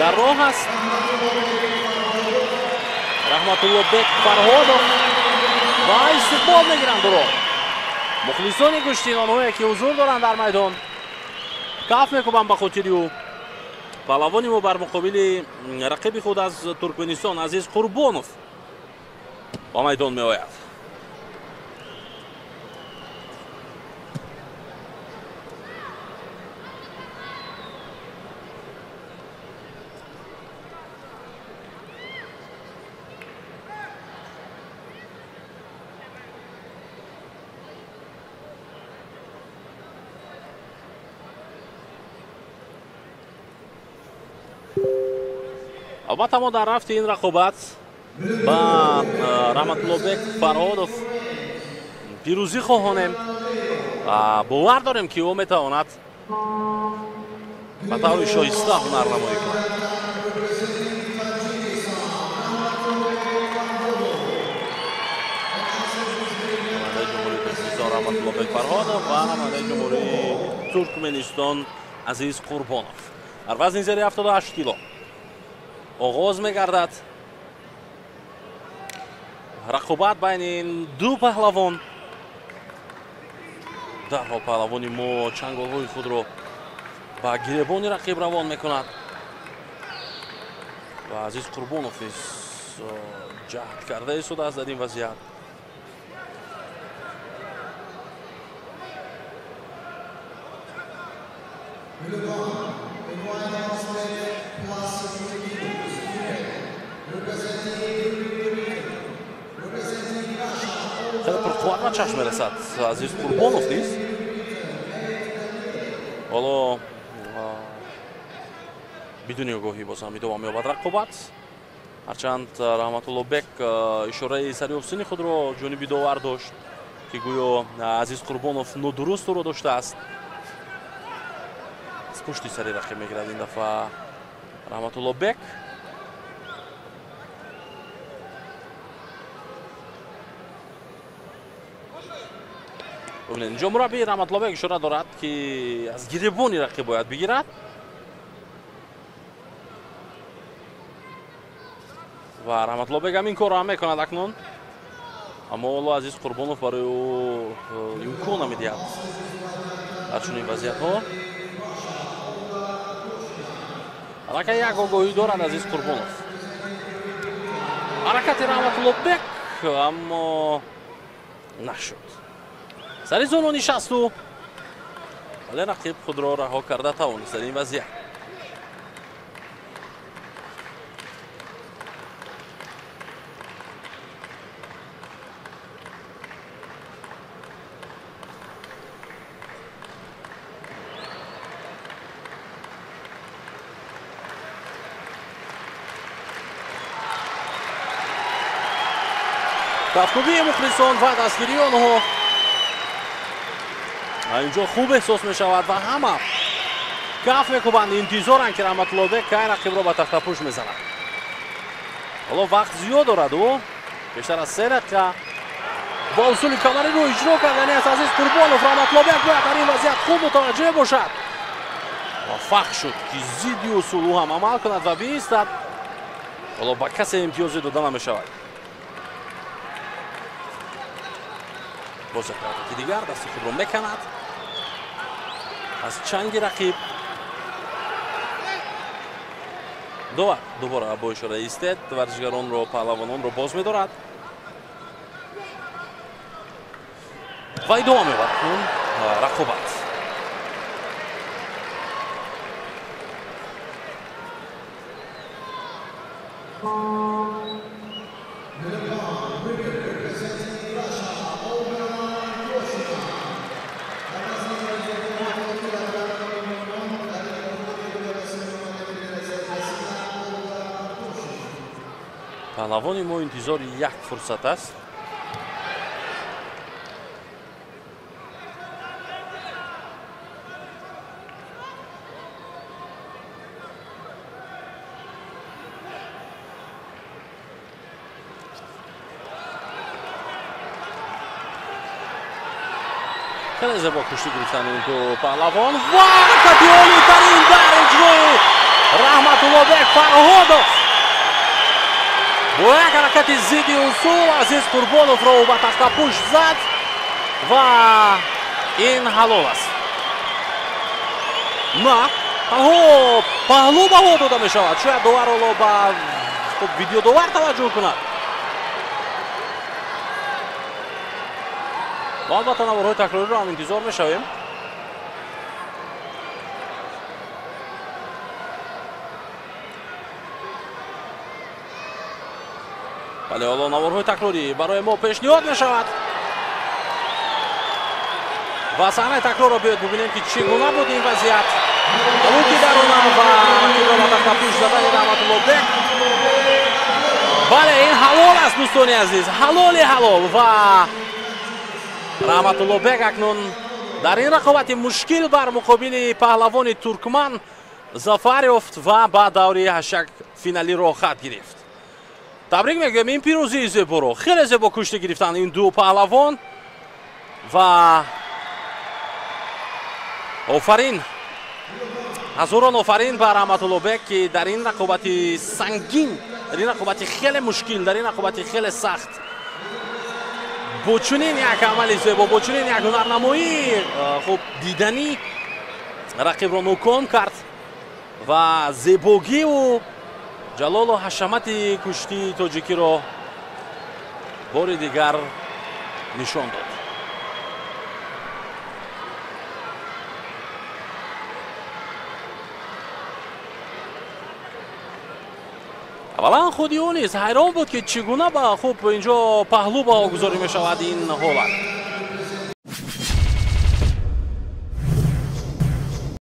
дар роҳ аст. Раҳматуллобек Фарҳодов ва истиқбол мегиранд ӯро. мухлисони гӯштин, онҳое ки ҳузур доранд дар майдон, каф мекӯбанд ба хотири ӯ. паҳлавони мо бар муқобили рақиби худ аз Туркменистон Азиз Қурбонов ба майдон меояд. албатта мо дар рафти ин рақобат ба Раҳматуллобек Фарҳодов пирӯзӣ хоҳонем. бовар дорем ки ӯ метавонад ба таври шоиста ҳунарнамоӣ кунад. намояндаи ҷумҳурии Туркменистон Раҳматуллобек Фарҳодов ва намояндаи ҷумҳурии Туркменистон Азиз Қурбонов. дар вазни зери 78 кило оғоз мегардад рақобат байни ин ду паҳлавон. дарҳол паҳлавони мо чанголҳои худро ба гиребони рақиб равон мекунад ва Азиз Қурбонов низ ҷаҳд карда истодааст дар ин вазъият. хеле пурқувват ба чашм мерасад Азиз Қурбонов низ. ҳоло бидуни огоҳӣ боз ҳам идома меёбад рақобат. ҳарчанд Раҳматуллобек ишораи сариофсини худро ҷониби довар дошт ки гӯё Азиз Қурбонов нодуруст ӯро доштааст. аз пушти сари рақиб мегирад ин дафъа Раҳматуллобек. бибинед инҷо мураббии Раҳматуллобек ишора дорад ки аз гиребони рақиб бояд бигирад ва Раҳматуллобек ҳамин корро ҳам мекунад акнун. аммо ҳоло Азиз Қурбонов барои ӯ имкон намедиҳад дар чунин вазъиятҳо. аллакай як огоҳӣ дорад Азиз Қурбонов. ҳаракати Раҳматуллобек аммо нашуд. сари зону нишасту, вале рақиб худро раҳо карда тавонист дар ин вазъият. кафкубии мухлисон ва дастгирии онҳо инҷо хуб эҳсос мешавад ва ҳама каф мекӯбанд, интизоранд ки Раҳматуллобек кай рақибро ба тахтапӯш мезанад. ҳоло вақт зиёд дорад ӯ, бештар аз 3 дақиқа бо усули камариро иҷро кардани аст Азиз Қурбонов. Раҳматуллобек бояд дар ин вазъият хуб мутаваҷҷеҳ бошад. муваффақ шуд ки зидди усул ӯ ҳам амал кунад ва биистад. ҳоло ба касе имтиёзе дода намешавад. боз як ҳаракати дигар дасти худро меканад аз чанги рақиб. дубора бо ишораи истед варзишгаронро, паҳлавононро боз медорад ва идома меёбад рақобат. паҳлавони мо интизори як фурсат аст. خیلی زیبا کشتی گرفتن این دو پهلوان و حرکتی عالی‌ترین در اجرای رحمت‌الله بک фарҳодов бо як ҳаракати зидди усул Азиз Қурбоновро ба тахтапушт зад ва ин ҳалол аст. на танҳо паҳлӯ ба ҳо дода мешавад. шояд довар ҳоло ба видеодовар таваҷҷӯҳ кунад. ва албатта наворҳои такрориро ҳам интизор мешавем. бале ҳоло наворҳои такрорӣ барои мо пешниҳод мешавад. ва саҳнаи такрорро биёед бубинем ки чӣ гуна буд ин вазъият. Луки Даруна ва рақибро ба тахтапушт задани Раҳматуллобек. бале ин ҳалол аст дӯстони азиз, ҳалоли ҳалол. ва Раҳматуллобек акнун дар ин рақобати мушкил бар муқобили паҳлавони туркман зафар ёфт ва ба даври ҳаштак финалиро хат гирифт. табрик мегӯем ин пирӯзии зеборо. хеле зебо кушта гирифтанд ин ду паҳлавон ва офарин, ҳазорон офарин ба Раҳматуллобек ки дар ин рақобати сангин, дар ин рақобати хеле мушкил, дар ин рақобати хеле сахт бо чунин як амали зебо, бо чунин як ҳунарнамоӣ хуб диданӣ рақибро ноком кард ва зебогиву ҷалолу ҳашамати куштии тоҷикиро бори дигар нишон дод. аввалан худи ӯ низ ҳайрон буд ки чӣ гуна ба хуб инҷо паҳлӯ ба огузорӣ мешавад ин ҳолат.